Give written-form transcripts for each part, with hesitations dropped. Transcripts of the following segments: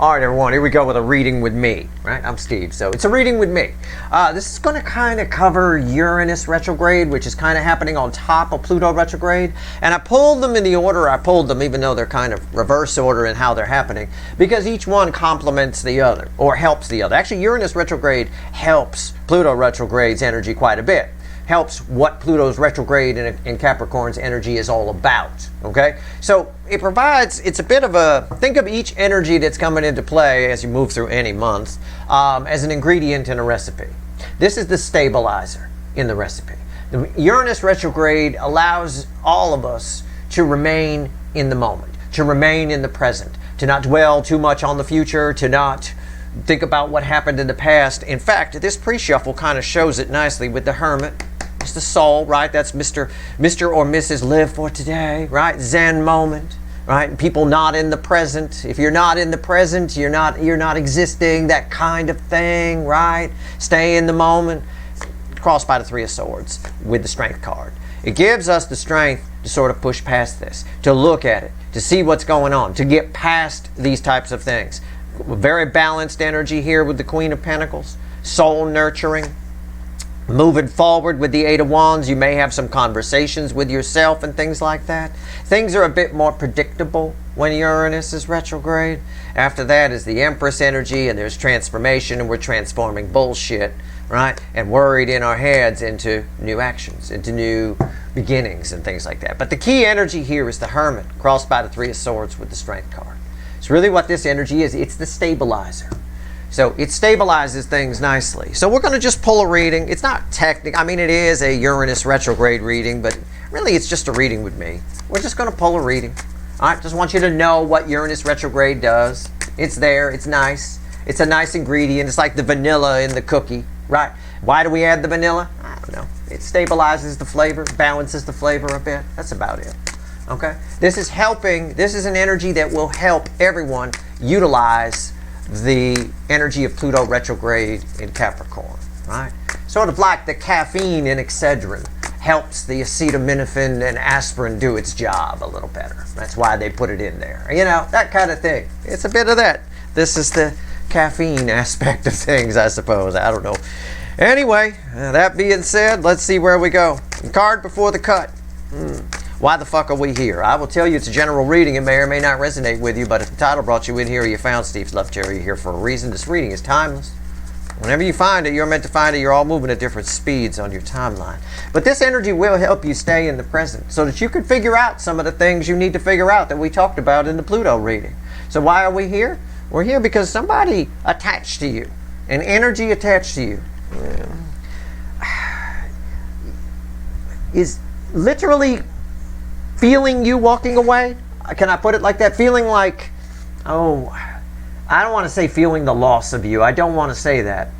All right, everyone, here we go with a reading with me, right? I'm Steve, so it's a reading with me. This is going to kind of cover Uranus retrograde, which is kind of happening on top of Pluto retrograde. And I pulled them in the order I pulled them, even though they're kind of reverse order in how they're happening, because each one complements the other, or helps the other. Actually, Uranus retrograde helps Pluto retrograde's energy quite a bit. Helps what Pluto's retrograde in Capricorn's energy is all about, okay? So it provides, it's a bit of a, think of each energy that's coming into play as you move through any month as an ingredient in a recipe. This is the stabilizer in the recipe. The Uranus retrograde allows all of us to remain in the moment, to remain in the present, to not dwell too much on the future, to not think about what happened in the past. In fact, this pre-shuffle kind of shows it nicely with the Hermit. It's the soul, right? That's Mr. or Mrs. Live for today, right? Zen moment, right? People not in the present. If you're not in the present, you're not existing, that kind of thing, right? Stay in the moment. Crossed by the Three of Swords with the Strength card. It gives us the strength to sort of push past this, to look at it, to see what's going on, to get past these types of things. Very balanced energy here with the Queen of Pentacles. Soul nurturing. Moving forward with the Eight of Wands, you may have some conversations with yourself and things like that. Things are a bit more predictable when Uranus is retrograde. After that is the Empress energy, and there's transformation, and we're transforming bullshit, right? And worried in our heads into new actions, into new beginnings and things like that. But the key energy here is the Hermit, crossed by the Three of Swords with the Strength card. It's really what this energy is. It's the stabilizer. So it stabilizes things nicely. So we're going to just pull a reading. It's not technical. I mean, it is a Uranus retrograde reading, but really it's just a reading with me. We're just going to pull a reading. All right, just want you to know what Uranus retrograde does. It's there. It's nice. It's a nice ingredient. It's like the vanilla in the cookie, right? Why do we add the vanilla? I don't know. It stabilizes the flavor, balances the flavor a bit. That's about it. Okay? This is helping. This is an energy that will help everyone utilize the energy of Pluto retrograde in Capricorn, right? Sort of like the caffeine in Excedrin helps the acetaminophen and aspirin do its job a little better. That's why they put it in there. You know, that kind of thing. It's a bit of that. This is the caffeine aspect of things, I suppose. I don't know. Anyway, that being said, let's see where we go. Card before the cut. Why the fuck are we here? I will tell you it's a general reading. It may or may not resonate with you, but if the title brought you in here or you found Steve's Love Chair, you're here for a reason. This reading is timeless. Whenever you find it, you're meant to find it. You're all moving at different speeds on your timeline. But this energy will help you stay in the present so that you can figure out some of the things you need to figure out that we talked about in the Pluto reading. So why are we here? We're here because somebody attached to you, an energy attached to you, is literally feeling you walking away. Can I put it like that? Feeling like, oh, I don't want to say feeling the loss of you. I don't want to say that.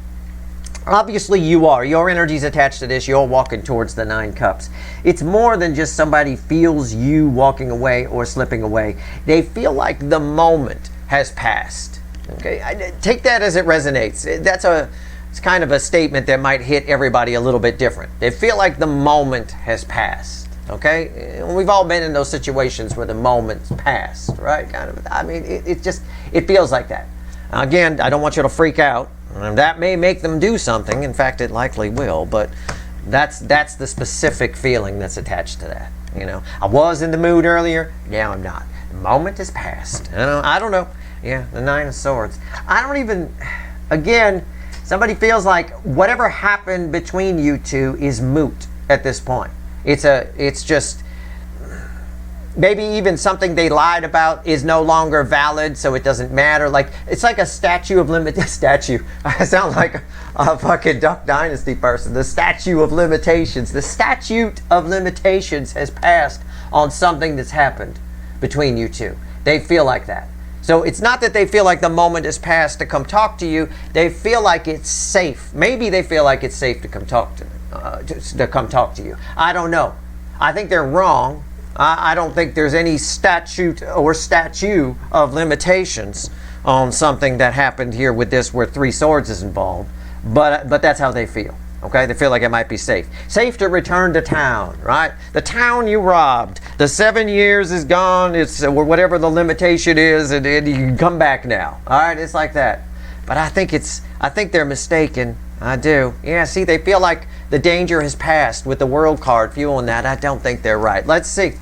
Obviously you are. Your energy's attached to this. You're walking towards the Nine Cups. It's more than just somebody feels you walking away or slipping away. They feel like the moment has passed. Okay, take that as it resonates. It's kind of a statement that might hit everybody a little bit different. They feel like the moment has passed. Okay, we've all been in those situations where the moment's passed, right? Kind of. I mean, it feels like that. Again, I don't want you to freak out. That may make them do something. In fact, it likely will. But that's the specific feeling that's attached to that. You know, I was in the mood earlier. Now I'm not. The moment has passed. I don't know. Yeah, the Nine of Swords. I don't even. Again, somebody feels like whatever happened between you two is moot at this point. It's just, maybe even something they lied about is no longer valid, so it doesn't matter. Like, it's like a statute of limitations. I sound like a fucking Duck Dynasty person. The statute of limitations. The statute of limitations has passed on something that's happened between you two. They feel like that. So it's not that they feel like the moment has passed to come talk to you. They feel like it's safe. Maybe they feel like it's safe to come talk to them. To come talk to you. I don't know. I think they're wrong. I don't think there's any statute or statute of limitations on something that happened here with this where Three Swords is involved. But that's how they feel. Okay, they feel like it might be safe. Safe to return to town, right? The town you robbed. The 7 years is gone. It's whatever the limitation is, and you can come back now. All right, it's like that. But I think they're mistaken. I do. Yeah, see, they feel like the danger has passed with the world card fueling that. I don't think they're right. Let's see.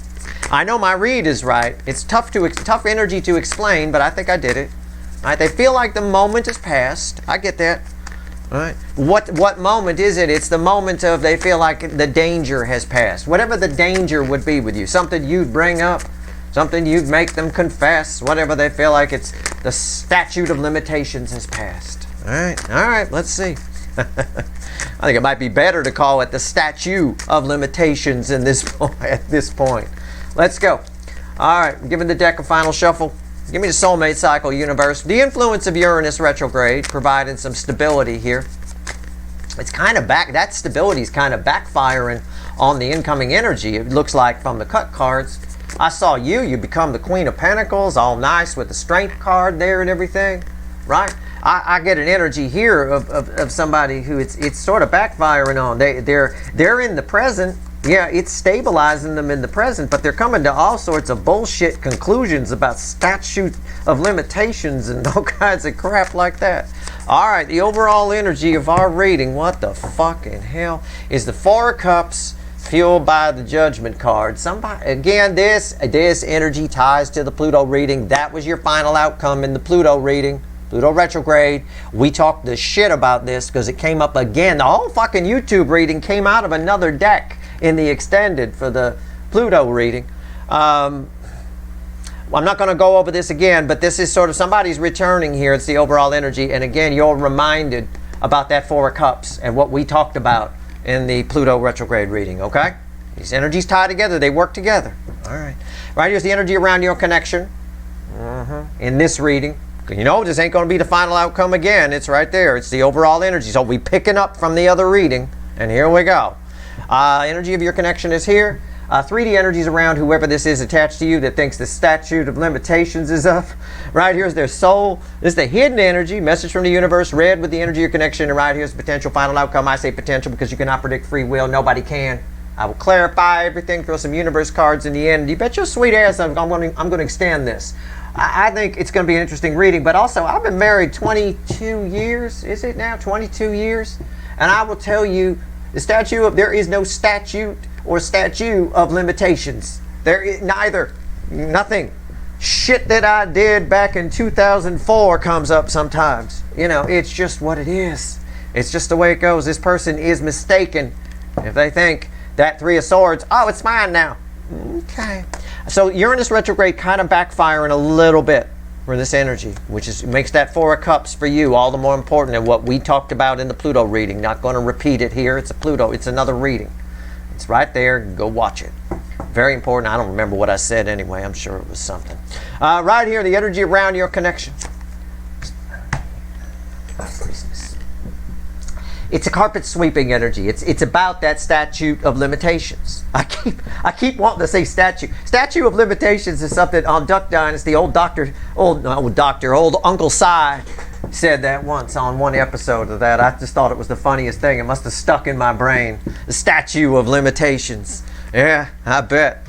I know my read is right. It's tough energy to explain, but I think I did it. All right, they feel like the moment has passed. I get that. All right. What moment is it? It's the moment of they feel like the danger has passed. Whatever the danger would be with you, something you'd bring up, something you'd make them confess, whatever they feel like, it's the statute of limitations has passed. All right, let's see. I think it might be better to call it the statute of limitations at this point. Let's go. All right, giving the deck a final shuffle. Give me the soulmate cycle, universe. The influence of Uranus retrograde, providing some stability here. It's kind of that stability is kind of backfiring on the incoming energy. It looks like from the cut cards. I saw you become the Queen of Pentacles, all nice with the strength card there and everything, right? I get an energy here of somebody who it's sort of backfiring on. They're in the present. Yeah, it's stabilizing them in the present, but they're coming to all sorts of bullshit conclusions about statute of limitations and all kinds of crap like that. All right, the overall energy of our reading, what the fucking hell, is the Four of Cups fueled by the Judgment card. Again, this energy ties to the Pluto reading. That was your final outcome in the Pluto reading. Pluto retrograde. We talked the shit about this because it came up again. The whole fucking YouTube reading came out of another deck in the extended for the Pluto reading. I'm not going to go over this again, but this is sort of somebody's returning here. It's the overall energy. And again, you're reminded about that Four of Cups and what we talked about in the Pluto retrograde reading, okay? These energies tie together. They work together. All right. Right here's the energy around your connection in this reading. You know, this ain't going to be the final outcome again. It's right there. It's the overall energy. So we picking up from the other reading, and here we go. Energy of your connection is here. 3D energies around whoever this is attached to you that thinks the statute of limitations is up. Right here's their soul. This is the hidden energy. Message from the universe. Red with the energy of your connection. And right here's the potential final outcome. I say potential because you cannot predict free will. Nobody can. I will clarify everything. Throw some universe cards in the end. You bet your sweet ass I'm going to extend this. I think it's going to be an interesting reading, but also I've been married 22 years. Is it now 22 years? And I will tell you, there is no statute or statute of limitations. There is nothing. Shit that I did back in 2004 comes up sometimes. You know, it's just what it is. It's just the way it goes. This person is mistaken if they think that Three of Swords, oh, it's mine now. Okay. So Uranus retrograde kind of backfiring a little bit for this energy, which makes that Four of Cups for you all the more important than what we talked about in the Pluto reading. Not going to repeat it here. It's a Pluto. It's another reading. It's right there. Go watch it. Very important. I don't remember what I said anyway. I'm sure it was something. Right here, the energy around your connection. It's a carpet sweeping energy. It's about that statute of limitations. I keep wanting to say statute. Statute of limitations is something on Duck Dynasty. Old Uncle Si said that once on one episode of that. I just thought it was the funniest thing. It must have stuck in my brain. The statute of limitations. Yeah, I bet.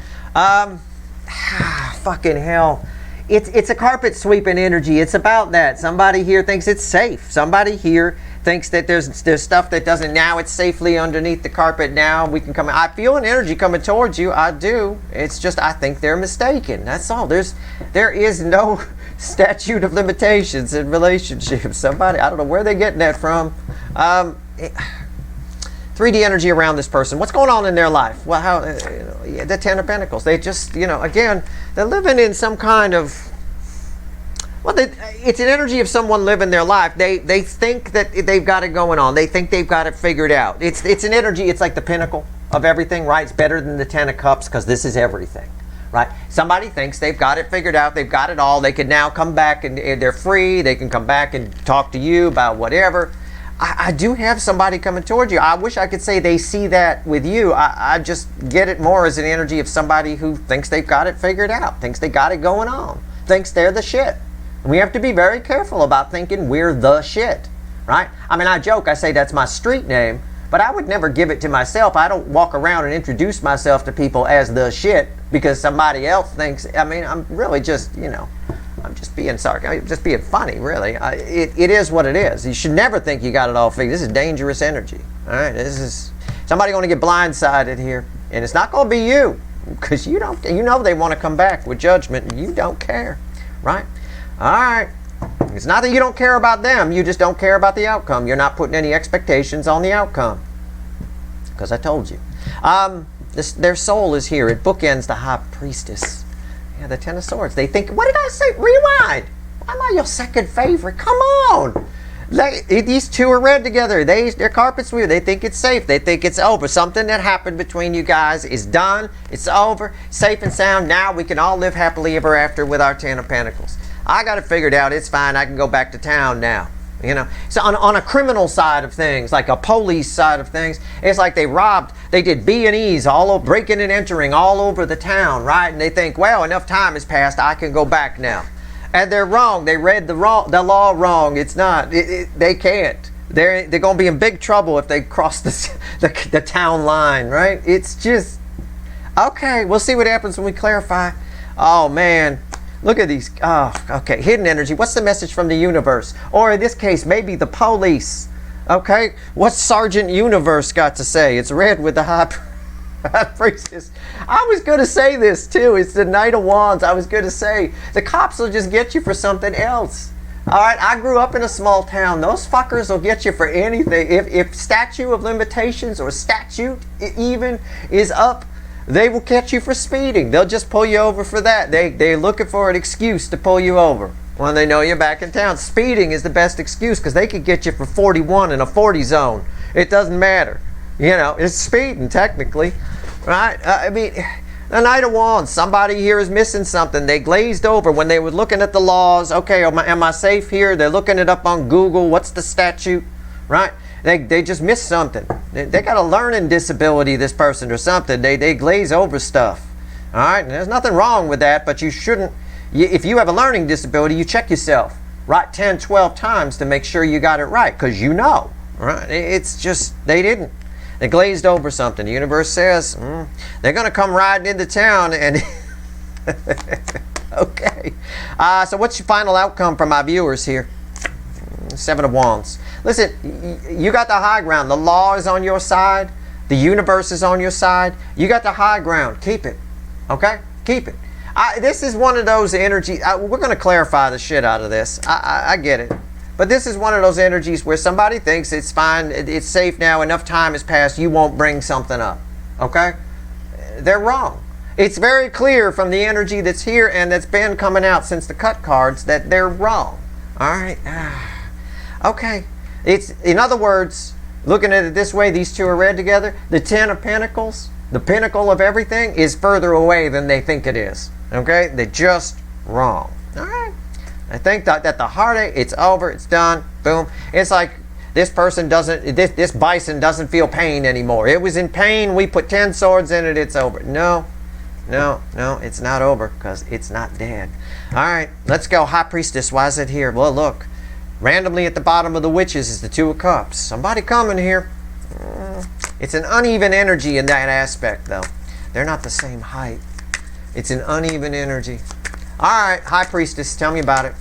Fucking hell. It's a carpet sweeping energy. It's about that. Somebody here thinks it's safe. Somebody here thinks that there's stuff that doesn't. Now it's safely underneath the carpet. Now we can come. I feel an energy coming towards you. I do. It's just I think they're mistaken. That's all. There is no statute of limitations in relationships. Somebody, I don't know where they're getting that from. 3D energy around this person. What's going on in their life? Well, the Ten of Pentacles. They just, again, they're living in some kind of. Well, it's an energy of someone living their life. They think that they've got it going on. They think they've got it figured out. It's an energy. It's like the pinnacle of everything, right? It's better than the Ten of Cups because this is everything, right? Somebody thinks they've got it figured out. They've got it all. They can now come back and they're free. They can come back and talk to you about whatever. I do have somebody coming towards you. I wish I could say they see that with you. I just get it more as an energy of somebody who thinks they've got it figured out, thinks they got it going on, thinks they're the shit. We have to be very careful about thinking we're the shit, right? I mean, I joke, I say that's my street name, but I would never give it to myself. I don't walk around and introduce myself to people as the shit because somebody else thinks, I mean, I'm really just, you know, I'm just being sarcastic, just being funny, really. It is what it is. You should never think you got it all figured. This is dangerous energy. All right, this is somebody going to get blindsided here, and it's not going to be you, because you don't. You know they want to come back with judgment, and you don't care, right? All right. It's not that you don't care about them. You just don't care about the outcome. You're not putting any expectations on the outcome, because I told you. Their soul is here. It bookends the High Priestess. Yeah, the Ten of Swords. They think, what did I say? Rewind. Why am I your second favorite? Come on. These two are read together. They're carpet sweeper. They think it's safe. They think it's over. Something that happened between you guys is done. It's over. Safe and sound. Now we can all live happily ever after with our Ten of Pentacles. I got it figured out. It's fine. I can go back to town now. You know, so on a criminal side of things, like a police side of things, it's like they did B&Es all over, breaking and entering all over the town, right? And they think, well, enough time has passed, I can go back now. And they're wrong. They read the law wrong. It's not. They can't. They're going to be in big trouble if they cross the town line, right? It's just, okay, we'll see what happens when we clarify. Oh, man. Look at these. Oh, okay. Hidden energy. What's the message from the universe? Or in this case, maybe the police. Okay. What's Sergeant Universe got to say? It's red with the High Priestess. I was going to say this too. It's the Knight of Wands. I was going to say the cops will just get you for something else. All right. I grew up in a small town. Those fuckers will get you for anything. If statute of limitations or statute even is up, they will catch you for speeding. They'll just pull you over for that. They're looking for an excuse to pull you over when they know you're back in town. Speeding is the best excuse because they could get you for 41 in a 40 zone. It doesn't matter. You know, it's speeding technically, right? I mean, the Knight of Wands, somebody here is missing something. They glazed over when they were looking at the laws. Okay, am I safe here? They're looking it up on Google. What's the statute, right? They just missed something. They got a learning disability, this person, or something. They glaze over stuff. All right? And there's nothing wrong with that, but you shouldn't. If you have a learning disability, you check yourself. Right 10, 12 times to make sure you got it right, because you know. Right? It's just, they didn't. They glazed over something. The universe says, they're going to come riding into town and... Okay. So what's your final outcome from my viewers here? Seven of Wands. Listen, you got the high ground. The law is on your side. The universe is on your side. You got the high ground. Keep it. Okay? Keep it. This is one of those energies. We're going to clarify the shit out of this. I get it. But this is one of those energies where somebody thinks it's fine, it's safe now, enough time has passed, you won't bring something up. Okay? They're wrong. It's very clear from the energy that's here and that's been coming out since the cut cards that they're wrong. All right? Okay. It's, in other words, looking at it this way, these two are read together. The Ten of Pentacles, the pinnacle of everything, is further away than they think it is. Okay? They're just wrong. All right? I think that the heartache, it's over, it's done, boom. It's like this person doesn't, this bison doesn't feel pain anymore. It was in pain, we put 10 swords in it, it's over. No, it's not over because it's not dead. All right, let's go. High Priestess, why is it here? Well, look, randomly at the bottom of the Witches is the Two of Cups. Somebody coming here. It's an uneven energy in that aspect, though. They're not the same height. It's an uneven energy. All right, High Priestess, tell me about it.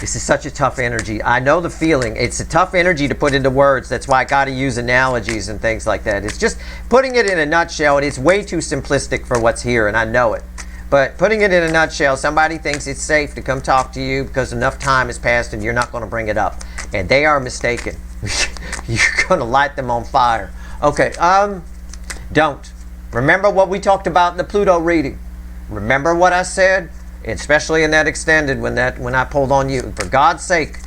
This is such a tough energy. I know the feeling. It's a tough energy to put into words. That's why I got to use analogies and things like that. It's just putting it in a nutshell, and it's way too simplistic for what's here, and I know it. But putting it in a nutshell, somebody thinks it's safe to come talk to you because enough time has passed and you're not going to bring it up. And they are mistaken. You're going to light them on fire. Okay, don't. Remember what we talked about in the Pluto reading. Remember what I said, especially in that extended when I pulled on you. For God's sake,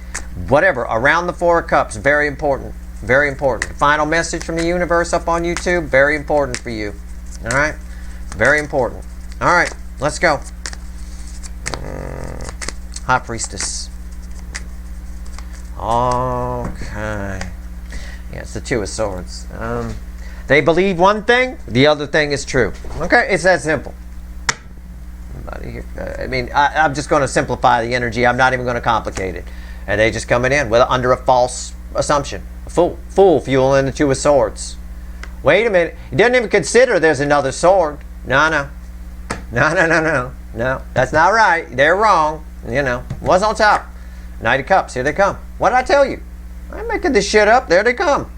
whatever, around the Four of Cups, very important. Very important. Final message from the universe up on YouTube, very important for you. All right? Very important. All right, let's go. High Priestess. Okay. Yeah, it's the Two of Swords. They believe one thing, the other thing is true. Okay, it's that simple. I mean, I'm just going to simplify the energy. I'm not even going to complicate it. And they just coming in under a false assumption. A fool. Fool fueling the Two of Swords. Wait a minute. He doesn't even consider there's another sword. No. No, that's not right. They're wrong. You know, what's on top? Knight of Cups. Here they come. What did I tell you? I'm making this shit up. There they come.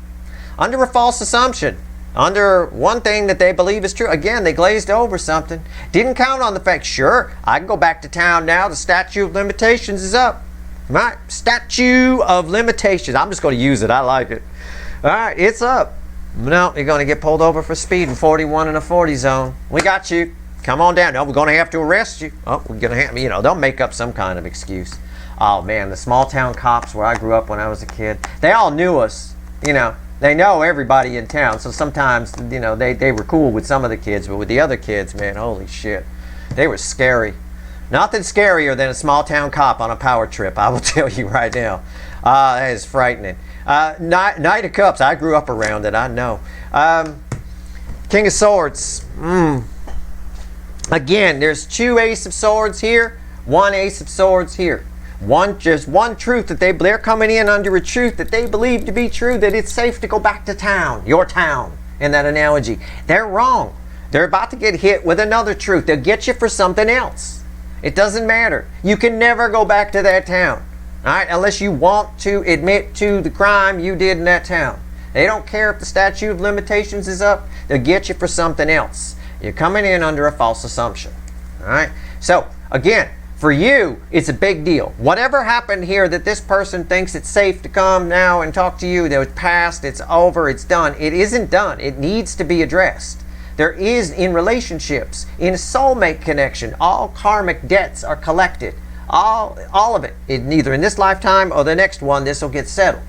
Under a false assumption. Under one thing that they believe is true. Again, they glazed over something. Didn't count on the fact, sure, I can go back to town now. The statute of limitations is up. Right? Statute of limitations. I'm just going to use it. I like it. All right, it's up. No, you're going to get pulled over for speeding 41 in a 40 zone. We got you. Come on down. No, we're going to have to arrest you. Oh, we're going to have, you know, they'll make up some kind of excuse. Oh, man, the small town cops where I grew up when I was a kid, they all knew us, you know. They know everybody in town, so sometimes, you know, they were cool with some of the kids, but with the other kids, man, holy shit. They were scary. Nothing scarier than a small town cop on a power trip, I will tell you right now. That is frightening. Knight of Cups, I grew up around it, I know. King of Swords. Again, there's 2 Ace of Swords here, 1 Ace of Swords here. Just one truth that they're coming in under a truth that they believe to be true, that it's safe to go back to town, your town, in that analogy. They're wrong. They're about to get hit with another truth. They'll get you for something else. It doesn't matter. You can never go back to that town, all right, unless you want to admit to the crime you did in that town. They don't care if the statute of limitations is up. They'll get you for something else. You're coming in under a false assumption, all right? So, again, for you, it's a big deal. Whatever happened here that this person thinks it's safe to come now and talk to you, that it's past, it's over, it's done. It isn't done. It needs to be addressed. There is, in relationships, in a soulmate connection, all karmic debts are collected. All of it. Neither in this lifetime or the next one, this will get settled.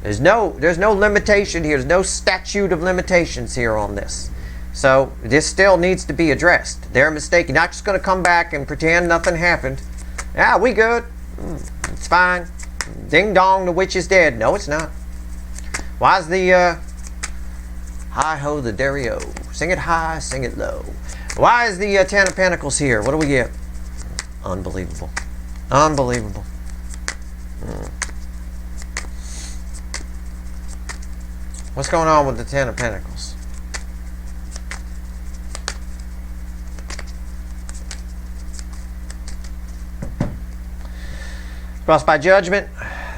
There's no limitation here. There's no statute of limitations here on this. So this still needs to be addressed. They're mistaken. Not just going to come back and pretend nothing happened. Yeah, we good. It's fine. Ding dong, the witch is dead. No, it's not. Why's the hi-ho the derry-o? Sing it high, sing it low. Why is the 10 of Pentacles here? What do we get? Unbelievable. Unbelievable. What's going on with the 10 of Pentacles? Crossed by judgment.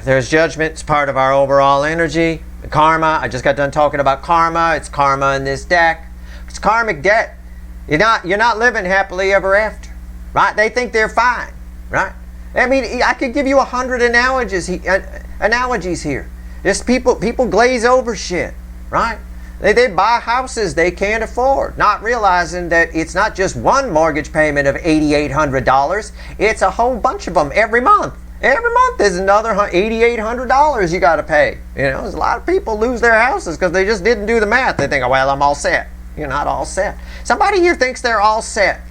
There's judgment. It's part of our overall energy. Karma. I just got done talking about karma. It's karma in this deck. It's karmic debt. You're not living happily ever after, right? They think they're fine, right? I mean, I could give you 100 analogies here. Just people glaze over shit, right? They buy houses they can't afford, not realizing that it's not just one mortgage payment of $8,800. It's a whole bunch of them every month. Every month there's another $8,800 you got to pay. You know, there's a lot of people lose their houses because they just didn't do the math. They think, oh, well, I'm all set. You're not all set. Somebody here thinks they're all set.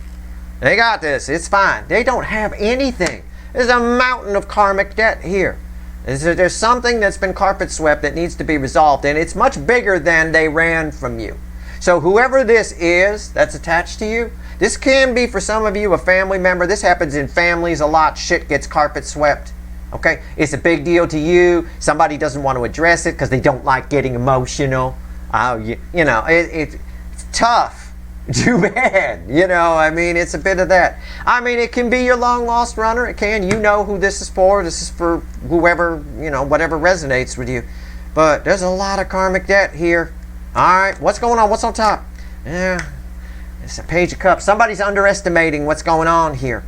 They got this. It's fine. They don't have anything. There's a mountain of karmic debt here. There's something that's been carpet swept that needs to be resolved, and it's much bigger than they ran from you. So whoever this is that's attached to you, this can be for some of you a family member. This happens in families a lot. Shit gets carpet swept. Okay? It's a big deal to you. Somebody doesn't want to address it because they don't like getting emotional. You know, it's tough. Too bad. You know, I mean, it's a bit of that. I mean, it can be your long lost runner. It can. You know who this is for. This is for whoever, you know, whatever resonates with you. But there's a lot of karmic debt here. All right. What's going on? What's on top? Yeah. It's a Page of Cups. Somebody's underestimating what's going on here.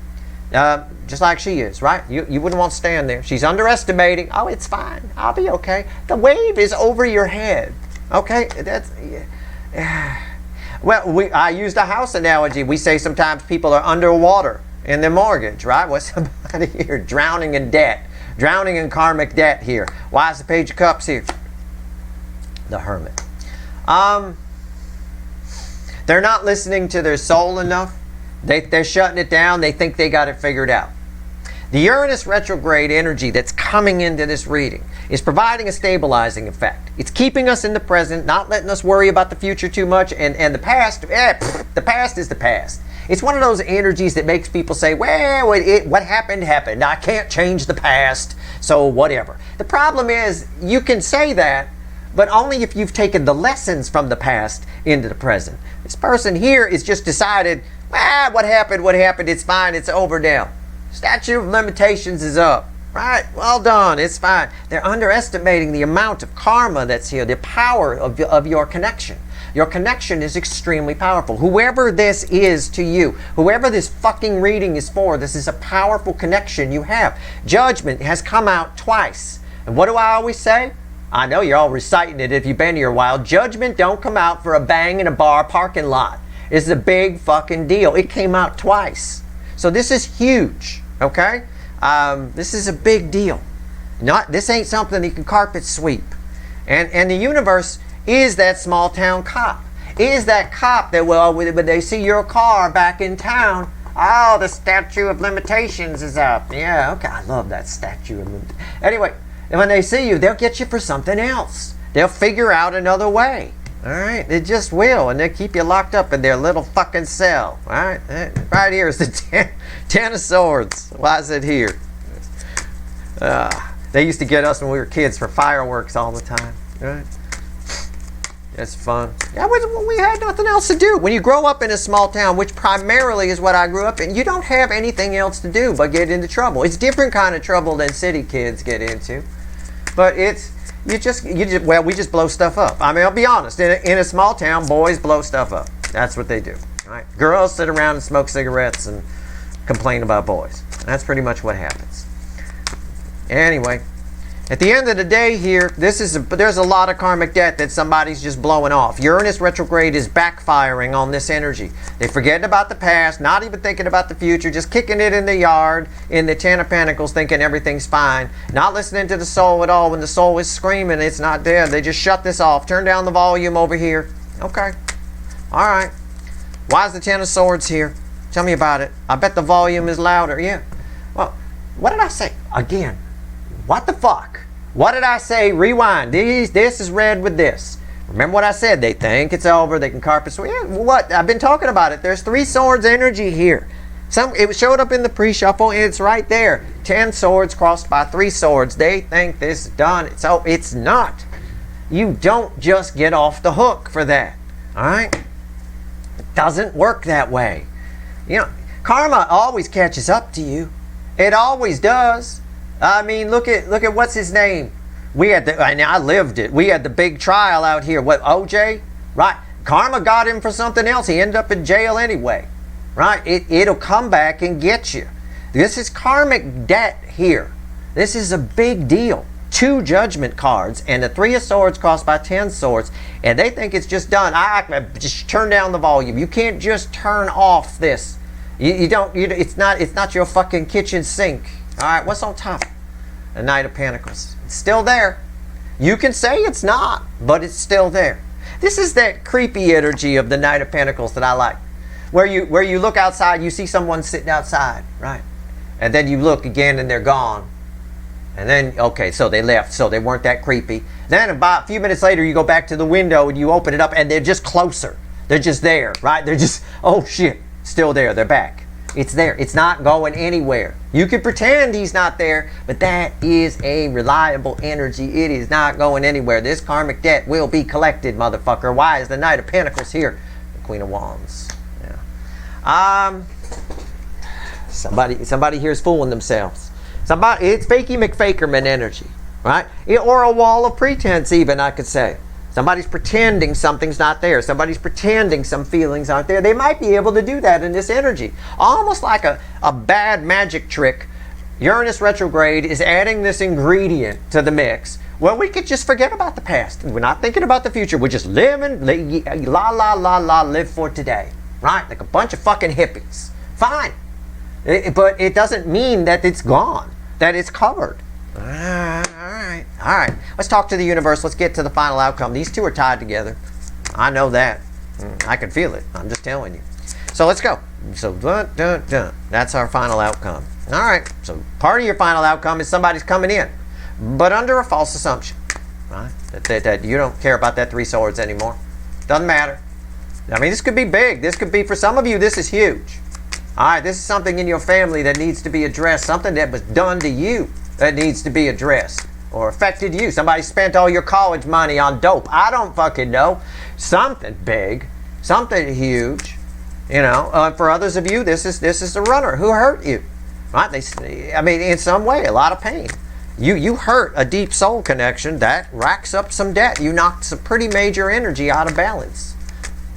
Just like she is, right? You wouldn't want to stand there. She's underestimating. Oh, it's fine. I'll be okay. The wave is over your head. Okay? That's... Yeah. Well, I used a house analogy. We say sometimes people are underwater in their mortgage, right? What's somebody here drowning in debt, drowning in karmic debt here? Why is the Page of Cups here? The Hermit. They're not listening to their soul enough. They're shutting it down. They think they got it figured out. The Uranus retrograde energy that's coming into this reading is providing a stabilizing effect. It's keeping us in the present, not letting us worry about the future too much. And the past, the past is the past. It's one of those energies that makes people say, well, what happened, happened. I can't change the past, so whatever. The problem is, you can say that, but only if you've taken the lessons from the past into the present. This person here is just decided, what happened, it's fine, it's over now. Statute of limitations is up. Right, well done, it's fine. They're underestimating the amount of karma that's here, the power of your connection. Your connection is extremely powerful. Whoever this is to you, whoever this fucking reading is for, this is a powerful connection you have. Judgment has come out twice. And what do I always say? I know you're all reciting it if you've been here a while. Judgment don't come out for a bang in a bar parking lot. It's a big fucking deal. It came out twice. So this is huge, okay? This is a big deal. This ain't something you can carpet sweep. And the universe is that small town cop. Is that cop that, well, when they see your car back in town, oh, the statute of limitations is up. Yeah, okay, I love that statute of limitations. Anyway, when they see you, they'll get you for something else. They'll figure out another way. All right, they just will, and they'll keep you locked up in their little fucking cell. All right, right here is the Ten of Swords. Why is it here? They used to get us when we were kids for fireworks all the time. Right? That's fun. Yeah, we had nothing else to do. When you grow up in a small town, which primarily is what I grew up in, you don't have anything else to do but get into trouble. It's different kind of trouble than city kids get into, but it's. We just blow stuff up. I mean, I'll be honest. In a small town, boys blow stuff up. That's what they do. Right? Girls sit around and smoke cigarettes and complain about boys. That's pretty much what happens. Anyway, at the end of the day here, there's a lot of karmic debt that somebody's just blowing off. Uranus retrograde is backfiring on this energy. They're forgetting about the past, not even thinking about the future, just kicking it in the yard in the Ten of Pentacles, thinking everything's fine, not listening to the soul at all. When the soul is screaming, it's not dead. They just shut this off. Turn down the volume over here. Okay. All right. Why is the Ten of Swords here? Tell me about it. I bet the volume is louder. Yeah. Well, what did I say? Again. What the fuck? What did I say? Rewind. This is read with this. Remember what I said? They think it's over. They can carpet sweep. Yeah, what? I've been talking about it. There's 3 swords energy here. It showed up in the pre-shuffle, and it's right there. 10 swords crossed by 3 swords. They think this is done. So it's not. You don't just get off the hook for that. All right? It doesn't work that way. You know, karma always catches up to you. It always does. I mean, look at what's his name. I lived it. We had the big trial out here. What, OJ? Right. Karma got him for something else. He ended up in jail anyway. Right. It'll come back and get you. This is karmic debt here. This is a big deal. 2 judgment cards and the 3 of swords crossed by 10 swords, and they think it's just done. Just turn down the volume. You can't just turn off this. It's not your fucking kitchen sink. All right. What's on top? The Knight of Pentacles. It's still there. You can say it's not, but it's still there. This is that creepy energy of the Knight of Pentacles that I like. Where you look outside, you see someone sitting outside, right? And then you look again and they're gone. And then, okay, so they left, so they weren't that creepy. Then about a few minutes later, you go back to the window and you open it up and they're just closer. They're just there, right? They're just, oh shit, still there, they're back. It's there. It's not going anywhere. You can pretend he's not there, but that is a reliable energy. It is not going anywhere. This karmic debt will be collected, motherfucker. Why is the Knight of Pentacles here? The Queen of Wands. Yeah. Somebody here is fooling themselves. It's fakey McFakerman energy, right? Or a wall of pretense, even, I could say. Somebody's pretending something's not there. Somebody's pretending some feelings aren't there. They might be able to do that in this energy. Almost like a bad magic trick. Uranus retrograde is adding this ingredient to the mix. Well, we could just forget about the past. We're not thinking about the future. We're just living, live for today. Right? Like a bunch of fucking hippies. Fine. But it doesn't mean that it's gone. That it's covered. All right. Let's talk to the universe. Let's get to the final outcome. These two are tied together. I know that. I can feel it. I'm just telling you. So let's go. So that's our final outcome. All right. So part of your final outcome is somebody's coming in, but under a false assumption, right? That you don't care about that 3 swords anymore. Doesn't matter. I mean, this could be big. This could be, for some of you, this is huge. All right, this is something in your family that needs to be addressed. Something that was done to you that needs to be addressed or affected you. Somebody spent all your college money on dope. I don't fucking know. Something big, something huge. You know, for others of you, this is the runner who hurt you. Right? I mean, in some way, a lot of pain. You hurt a deep soul connection that racks up some debt. You knocked some pretty major energy out of balance.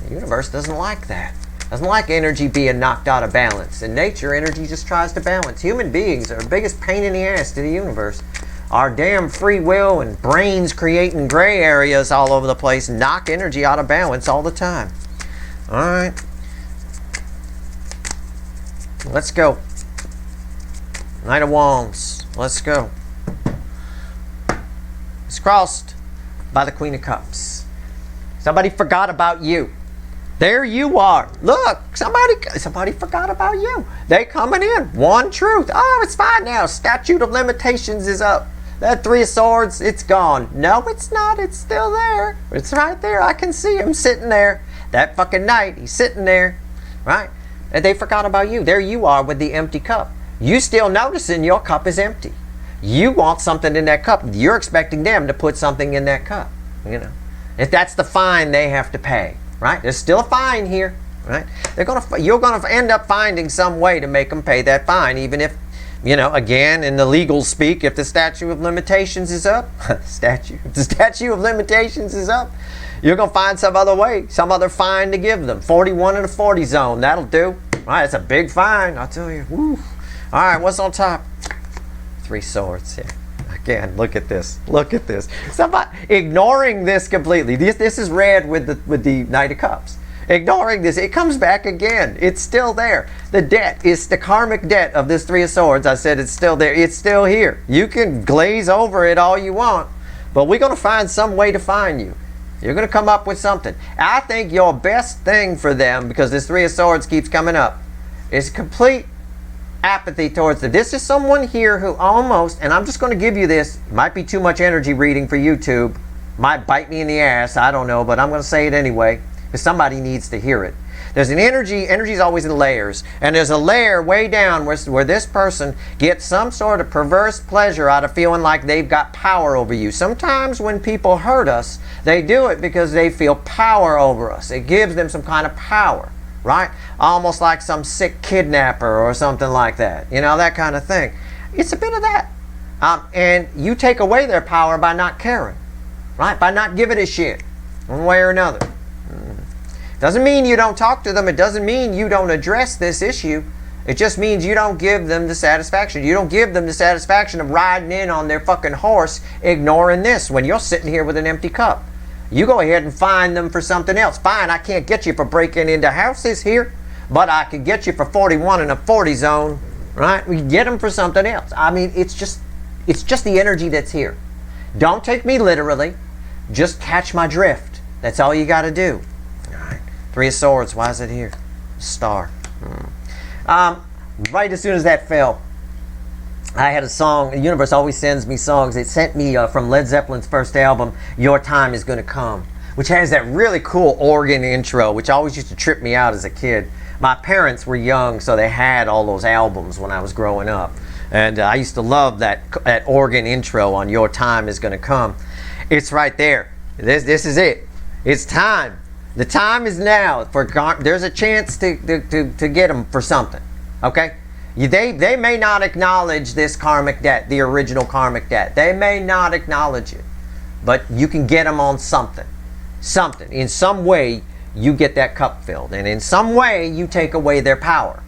The universe doesn't like that. Doesn't like energy being knocked out of balance. In nature, energy just tries to balance. Human beings are the biggest pain in the ass to the universe. Our damn free will and brains creating gray areas all over the place knock energy out of balance all the time. All right. Let's go. Knight of Wands. Let's go. It's crossed by the Queen of Cups. Somebody forgot about you. There you are. Look, somebody forgot about you. They coming in. One truth. Oh, it's fine now. Statute of limitations is up. That Three of Swords, it's gone. No, it's not. It's still there. It's right there. I can see him sitting there. That fucking knight, he's sitting there. Right? And they forgot about you. There you are with the empty cup. You still noticing your cup is empty. You want something in that cup. You're expecting them to put something in that cup. You know, if that's the fine they have to pay. Right? There's still a fine here. Right? You're gonna end up finding some way to make them pay that fine, even if, you know, again, in the legal speak, if the statute of limitations is up, if the statute of limitations is up, you're gonna find some other way, some other fine to give them. 41 in the 40 zone, that'll do. Right? It's a big fine, I'll tell you. Woo. All right, what's on top? Three Swords here. Again, look at this. Look at this. Somebody ignoring this completely. This is red with the Knight of Cups. Ignoring this, it comes back again. It's still there. The debt is the karmic debt of this Three of Swords. I said it's still there. It's still here. You can glaze over it all you want, but we're going to find some way to find you. You're going to come up with something. I think your best thing for them, because this Three of Swords keeps coming up, is complete apathy towards them. This is someone here who almost, and I'm just going to give you this, might be too much energy reading for YouTube, might bite me in the ass, I don't know, but I'm going to say it anyway, because somebody needs to hear it. There's an energy is always in layers, and there's a layer way down where this person gets some sort of perverse pleasure out of feeling like they've got power over you. Sometimes when people hurt us, they do it because they feel power over us. It gives them some kind of power. Right? Almost like some sick kidnapper or something like that. You know, that kind of thing. It's a bit of that. And you take away their power by not caring. Right? By not giving a shit. One way or another. Doesn't mean you don't talk to them. It doesn't mean you don't address this issue. It just means you don't give them the satisfaction. You don't give them the satisfaction of riding in on their fucking horse, ignoring this when you're sitting here with an empty cup. You go ahead and find them for something else. Fine, I can't get you for breaking into houses here, but I could get you for 41 in a 40 zone, right? We get them for something else. I mean, it's just the energy that's here. Don't take me literally. Just catch my drift. That's all you got to do. All right. Three of Swords. Why is it here? Star. Right as soon as that fell, I had a song. The universe always sends me songs. It sent me from Led Zeppelin's first album, Your Time Is Gonna Come, which has that really cool organ intro, which always used to trip me out as a kid. My parents were young, so they had all those albums when I was growing up. And I used to love that organ intro on Your Time Is Gonna Come. It's right there. This is it. It's time. The time is now. There's a chance to get them for something. Okay? They may not acknowledge this karmic debt, the original karmic debt. They may not acknowledge it. But you can get them on something. Something. In some way, you get that cup filled. And in some way, you take away their power.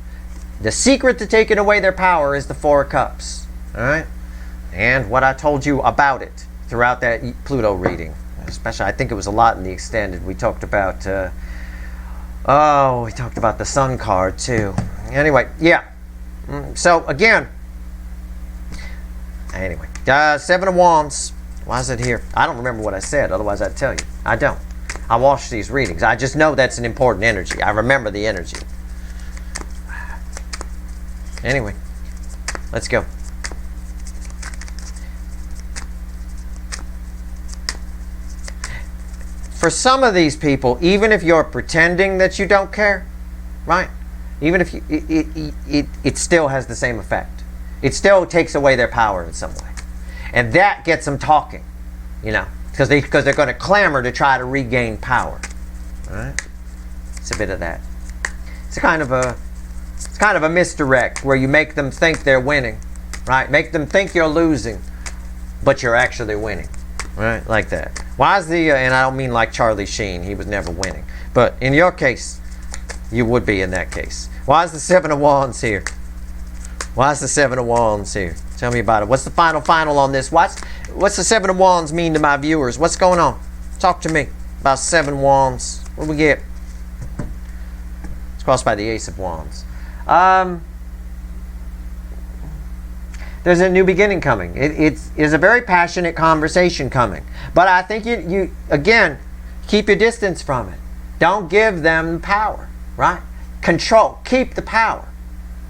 The secret to taking away their power is the Four of Cups. All right? And what I told you about it throughout that Pluto reading. Especially, I think it was a lot in the extended. We talked about, we talked about the Sun card, too. Anyway, yeah. So, again, anyway, Seven of Wands. Why is it here? I don't remember what I said, otherwise I'd tell you. I don't. I watch these readings. I just know that's an important energy. I remember the energy. Anyway, let's go. for some of these people, even if you're pretending that you don't care, right? Even if it still has the same effect. It still takes away their power in some way. And that gets them talking, because they're going to clamor to try to regain power. All right? It's a bit of that. It's kind of a misdirect where you make them think they're winning, right? Make them think you're losing, but you're actually winning, right? Like that. Why is and I don't mean like Charlie Sheen, he was never winning. But in your case, you would be in that case. Why is the Seven of Wands here? Why is the Seven of Wands here? Tell me about it. What's the final on this? What's the Seven of Wands mean to my viewers? What's going on? Talk to me about Seven Wands. What do we get? It's crossed by the Ace of Wands. There's a new beginning coming. It is a very passionate conversation coming. But I think you again, keep your distance from it. Don't give them power, right? Control. Keep the power.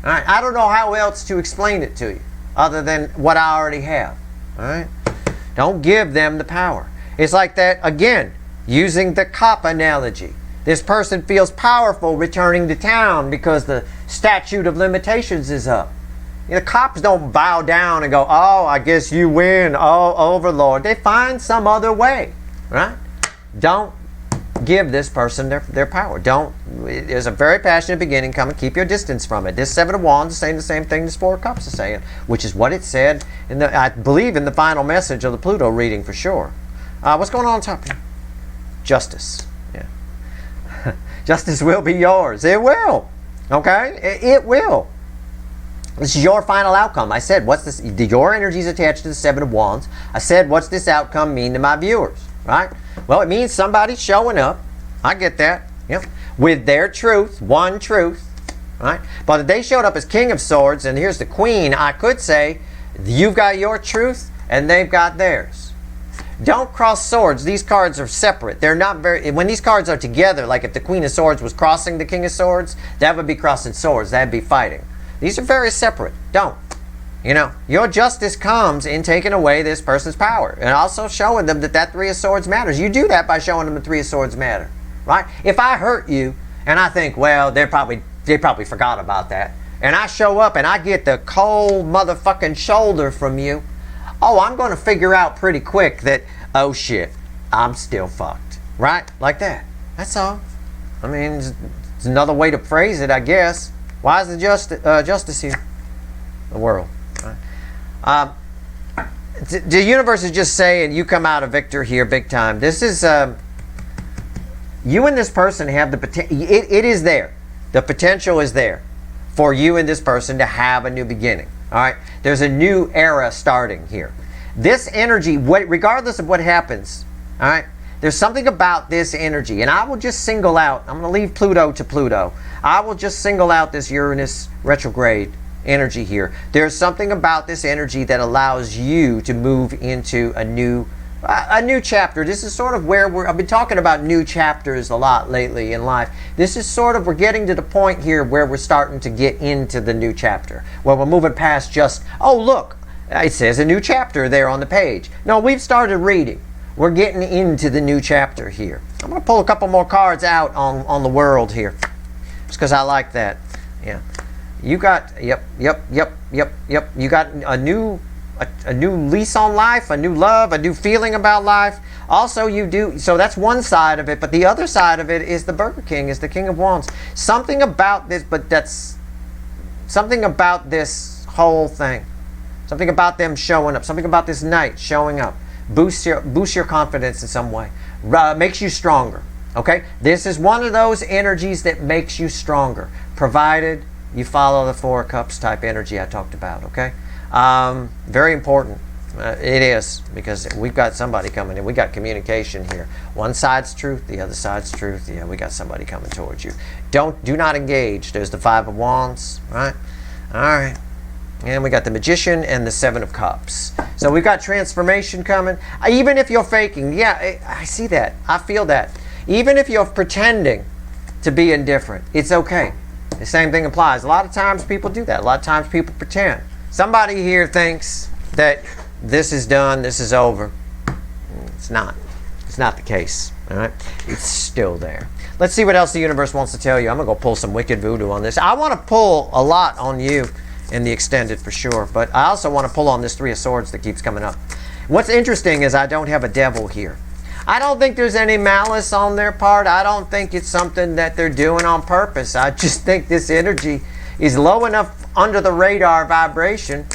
All right? I don't know how else to explain it to you other than what I already have. All right? Don't give them the power. It's like that, again, using the cop analogy. This person feels powerful returning to town because the statute of limitations is up. Cops don't bow down and go, oh, I guess you win, oh, overlord. They find some other way, right? Don't give this person their power. There's a very passionate beginning coming. Keep your distance from it. This Seven of Wands is saying the same thing this Four of Cups is saying, which is what it said, I believe, in the final message of the Pluto reading for sure. What's going on top here? Justice. Yeah. Justice will be yours. It will. Okay? It will. This is your final outcome. I said, what's this? Your energy is attached to the Seven of Wands. I said, what's this outcome mean to my viewers? Right? Well, it means somebody's showing up. I get that. Yep. With their truth, one truth. Right? But if they showed up as King of Swords, and here's the Queen, I could say, you've got your truth, and they've got theirs. Don't cross swords. These cards are separate. They're not very... When these cards are together, like if the Queen of Swords was crossing the King of Swords, that would be crossing swords. That would be fighting. These are very separate. Don't. Your justice comes in taking away this person's power and also showing them that Three of Swords matters. You do that by showing them the Three of Swords matter, right? If I hurt you and I think, well, they probably forgot about that, and I show up and I get the cold motherfucking shoulder from you, oh, I'm going to figure out pretty quick that, oh shit, I'm still fucked, right? Like that. That's all. I mean, it's another way to phrase it, I guess. Why is the justice here? The world. Right? The universe is just saying you come out a victor here big time. This is, you and this person have the potential. It is there. The potential is there for you and this person to have a new beginning. All right? There's a new era starting here. This energy, regardless of what happens, all right? There's something about this energy, and I will just single out, I'm going to leave Pluto to Pluto. I will just single out this Uranus retrograde energy here. There's something about this energy that allows you to move into a new chapter. This is sort of where I've been talking about new chapters a lot lately in life. This is sort of, we're getting to the point here where we're starting to get into the new chapter, where we're moving past just, oh look, it says a new chapter there on the page. No, we've started reading. We're getting into the new chapter here. I'm going to pull a couple more cards out on the world here. Just because I like that. Yeah. You got, yep. You got a new lease on life, a new love, a new feeling about life. Also, you do, so that's one side of it, but the other side of it is the Burger King, is the King of Wands. Something about this, something about this whole thing. Something about them showing up. Something about this night showing up. Boosts your confidence in some way. Makes you stronger. Okay? This is one of those energies that makes you stronger, provided you follow the Four of Cups type energy I talked about. Okay? Very important. It is, because we've got somebody coming in. We got communication here. One side's truth, the other side's truth. Yeah, we got somebody coming towards you. Do not engage. There's the Five of Wands, right? All right. And we got the Magician and the Seven of Cups. So we've got transformation coming. Even if you're faking, yeah, I see that. I feel that. Even if you're pretending to be indifferent, it's okay. The same thing applies. A lot of times people do that. A lot of times people pretend. Somebody here thinks that this is done, this is over. It's not. It's not the case. All right, it's still there. Let's see what else the universe wants to tell you. I'm gonna go pull some wicked voodoo on this. I want to pull a lot on you in the extended for sure, but I also want to pull on this Three of Swords that keeps coming up. What's interesting is I don't have a devil here. I don't think there's any malice on their part. I don't think it's something that they're doing on purpose. I just think this energy is low enough under the radar vibration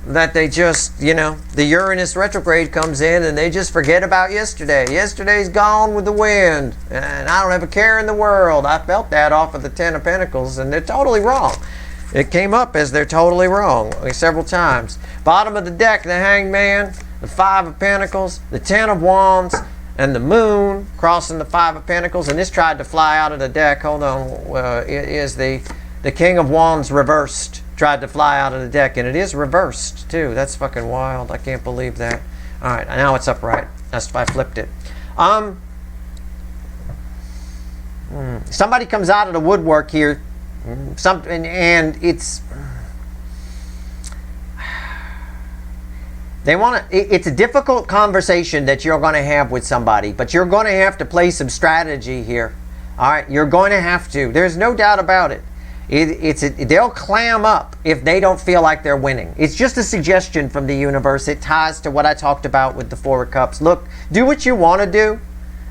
that they just, you know, the Uranus retrograde comes in and they just forget about yesterday. Yesterday's gone with the wind, and I don't have a care in the world. I felt that off of the Ten of Pentacles, and they're totally wrong. It came up as they're totally wrong several times. Bottom of the deck, the Hangman, the Five of Pentacles, the Ten of Wands, and the Moon crossing the Five of Pentacles. And this tried to fly out of the deck. Hold on. It is the King of Wands reversed. Tried to fly out of the deck, and it is reversed too. That's fucking wild. I can't believe that. All right, now it's upright. That's if I flipped it. Somebody comes out of the woodwork here, something, and it's they want to. It's a difficult conversation that you're going to have with somebody, but you're going to have to play some strategy here. All right, you're going to have to. There's no doubt about it. They'll clam up if they don't feel like they're winning. It's just a suggestion from the universe. It ties to what I talked about with the Four of Cups. Look, do what you want to do,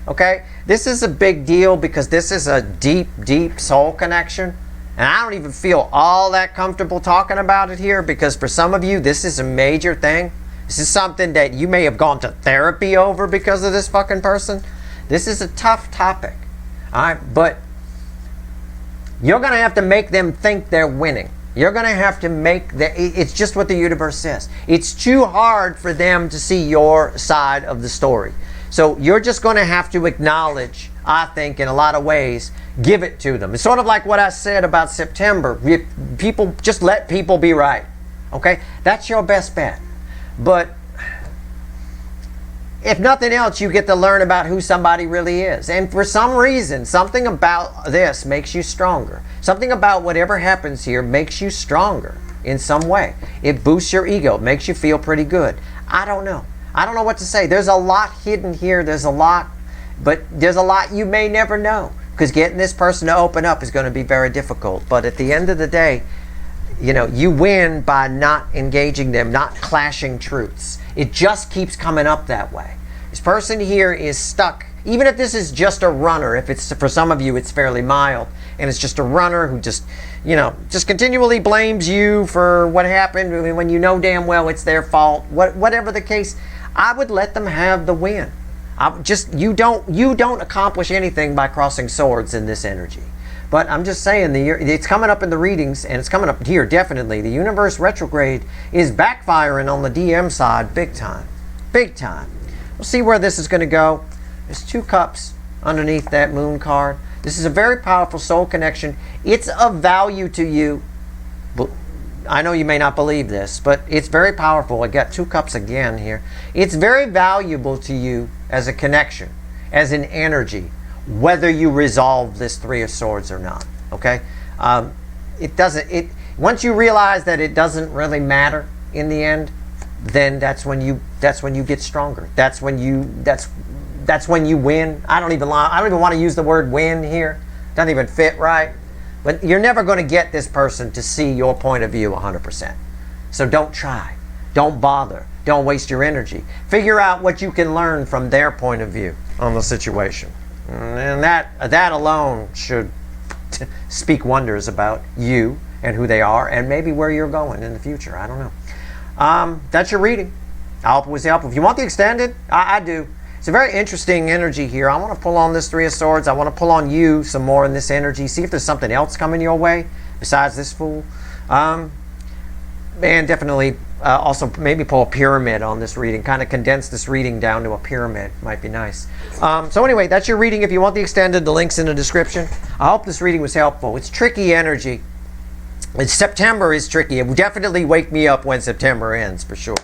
okay? This is a big deal because this is a deep, deep soul connection. And I don't even feel all that comfortable talking about it here because for some of you, this is a major thing. This is something that you may have gone to therapy over because of this fucking person. This is a tough topic, all right? But you're going to have to make them think they're winning. You're going to have to make it's just what the universe says. It's too hard for them to see your side of the story. So you're just going to have to acknowledge, I think, in a lot of ways, give it to them. It's sort of like what I said about September. People, just let people be right. Okay? That's your best bet. But if nothing else, you get to learn about who somebody really is. And for some reason, something about this makes you stronger. Something about whatever happens here makes you stronger in some way. It boosts your ego. It makes you feel pretty good. I don't know. I don't know what to say. There's a lot hidden here. There's a lot, but there's a lot you may never know. Because getting this person to open up is going to be very difficult. But at the end of the day, you know, you win by not engaging them, not clashing truths. It just keeps coming up that way. This person here is stuck. Even if this is just a runner, if it's for some of you, it's fairly mild, and it's just a runner who just, you know, just continually blames you for what happened when you know damn well it's their fault. Whatever the case, I would let them have the win. You don't accomplish anything by crossing swords in this energy. But I'm just saying, it's coming up in the readings, and it's coming up here, definitely. The universe retrograde is backfiring on the DM side big time. Big time. We'll see where this is going to go. There's two cups underneath that moon card. This is a very powerful soul connection. It's of value to you. I know you may not believe this, but it's very powerful. I got two cups again here. It's very valuable to you as a connection, as an energy, whether you resolve this Three of Swords or not. Okay, once you realize that it doesn't really matter in the end, then that's when you get stronger. That's when you win. I don't even want to use the word win here. Doesn't even fit right. But you're never going to get this person to see your point of view 100%. So don't try. Don't bother. Don't waste your energy. Figure out what you can learn from their point of view on the situation. And that alone should speak wonders about you and who they are and maybe where you're going in the future. I don't know. That's your reading. I hope it was helpful. If you want the extended, I do. It's a very interesting energy here. I want to pull on this Three of Swords. I want to pull on you some more in this energy. See if there's something else coming your way besides this Fool. And definitely also maybe pull a pyramid on this reading. Kind of condense this reading down to a pyramid. Might be nice. So anyway, that's your reading. If you want the extended, the link's in the description. I hope this reading was helpful. It's tricky energy. September is tricky. It will definitely wake me up when September ends, for sure.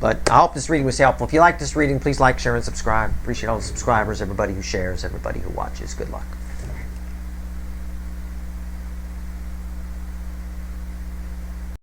But I hope this reading was helpful. If you like this reading, please like, share, and subscribe. Appreciate all the subscribers, everybody who shares, everybody who watches. Good luck.